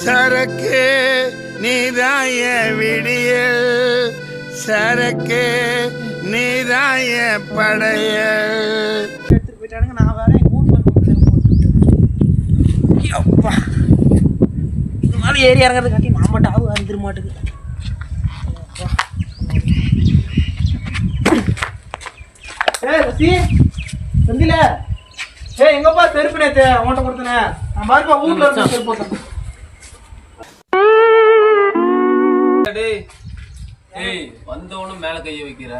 சரக்கு நீதாய விடியல், சரக்கு நீதாய படையல். எடுத்துட்டு போயிட்டானுங்க. நான் வேற அப்பா இது மாதிரி ஏறி இறங்குறது காட்டி நான் மட்டும் ஆகும் வந்துட மாட்டுக்கு. செந்தில எங்கப்பா செருப்பு நேத்து அவன்கிட்ட கொடுத்தனே நான் பாருப்பா வீட்டுல இருந்த செருப்பு போட்டேன். ஏய் வந்தவனும் மேல கைய வைக்கிற.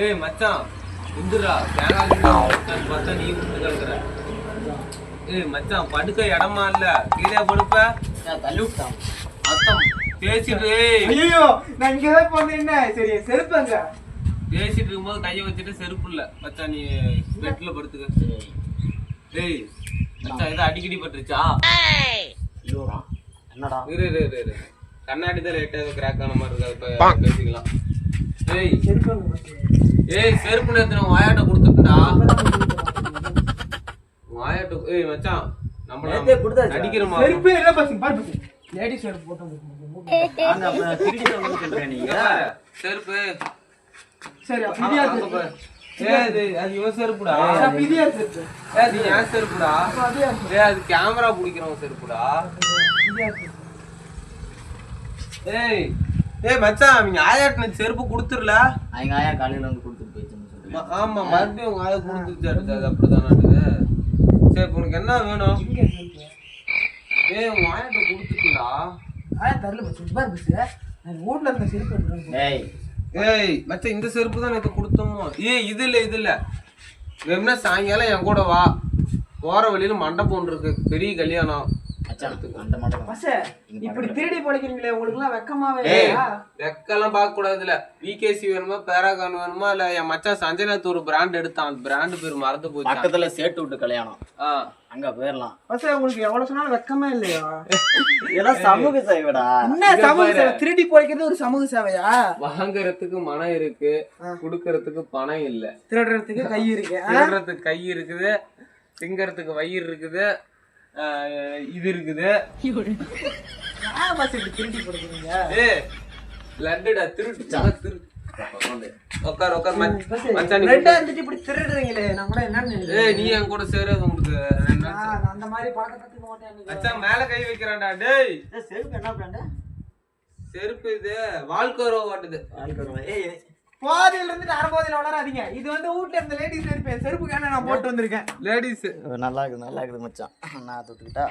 ஏய் மச்சான் இந்துரா பார்த்தா நீ விட்டு கிடக்குற. ஏய் மச்சான் படுக்க இடமா இல்ல, கீழே படுப்ப தள்ளி விட்டான் அத்தம் பேசிட்டு. ஐயோ நான் இங்கதான் போனேன். என்ன சரி செருப்புங்க பேசிட்டு இருக்கும்போது கைய வச்சுட்டு செருப்பு இல்ல மச்சான், நீ பெட்ல படுத்துக்க. ஏய் மச்சான் ஏதோ அடிக்கடி பட்டுருச்சா? என்னடா இரு கண்ணாடி தான் லைட்டா ஏதோ கிராக் ஆன மாதிரி இருக்கு, இப்ப பேசிக்கலாம். ஏய் ஏய் செருப்பு நேத்து நான் வாயாட்ட கொடுத்துட்டா வாயாட்ட. ஏய் மச்சான் நம்மள நடிக்கிறோமா? செருப்பு என்ன பசங்க பாரு பசங்க லேடி செருப்பு போட்டு அங்க அப்ப திருடி வந்து சொல்றேன் நீங்க செருப்பு. சரி அப்படியே அது இவன் செருப்புடா. அப்படியே செருப்பு அது ஏன் செருப்புடா? அது கேமரா பிடிக்கிறவன் செருப்புடா. ஏய் ஏய் மச்சான் நீங்க ஆயாட்டு செருப்பு கொடுத்துடல. அவங்க ஆயா காலையில வந்து கொடுத்துட்டு போயிடுச்சுன்னு சொல்றேன். ஆமா மறுபடியும் உங்க ஆயா கொடுத்துருச்சு. அது அப்படிதான். சரி உனக்கு என்ன வேணும்? ஏய் உங்க ஆயாட்ட கொடுத்துட்டா. தரல பசங்க பாரு பஸ் நான் வீட்ல இருந்த செருப்பு எடுத்துறேன். ஏய் ஏய் மச்சான் இந்த செருப்பு தான் எனக்கு கொடுத்தோமோ. ஏய் இது இல்ல வேணும்னா சாயங்காலம் என் கூட வா, போற வழியில மண்டபம் ஒன்று இருக்கு, பெரிய கல்யாணம். அந்த மாட்டோம் பஸ் இப்படி திருடி பொழைக்கிறீங்களே உங்களுக்கு எல்லாம் வெக்கமாவே வெக்கெல்லாம் பார்க்க கூடாதுல. விகேசி வேணுமா பேராகான் வேணுமா இல்ல என் மச்சான் சஞ்சனாத் ஒரு பிராண்ட் எடுத்தான், அந்த பிராண்ட் பேர் மறந்து போச்சு. பக்கத்துல சேட்டு விட்டு கல்யாணம் அங்க போயிடலாம். பஸ் உங்களுக்கு எவ்வளவு சொன்னாலும் வெக்கமே இல்லையா? இதெல்லாம் சமூக சேவைடா. என்ன சமூக சேவை? திருடி பொழைக்கிறது ஒரு சமூக சேவையா? வாங்கறதுக்கு மனம் இருக்கு, குடுக்கறதுக்கு பணம் இல்ல. திருடுறதுக்கு கை இருக்கு, திருடுறதுக்கு கை இருக்குது, திங்கறதுக்கு வயிறு இருக்குது, இது இருக்குது. திருடி கொடுக்குறீங்க. ஏய் லட்டுடா திருட்டு திரு. உட்கார் மச்சான். ரெண்டா இருந்துட்டு இப்படி திருடுறீங்களே நான் கூட என்னன்னு. ஏய் நீ என் கூட சேராது உங்களுக்கு. அந்த மாதிரி பழக்கத்துக்கு மாட்டேன். மச்சான் மேல கை வைக்கிறான்டா. டேய் செருப்பு என்ன பிராண்ட்? செருப்பு இது வால்கோரோ வாட்டுது. ஏய் பாதியில இருந்து அரைபாதியில வளராதீங்க. இது வந்து வீட்டுல இருந்த லேடிஸ் செருப்பு, செருப்புக்கான நான் போட்டு வந்திருக்கேன். லேடிஸ் நல்லா இருக்குது மச்சான். நான் தொட்டுக்கிட்டா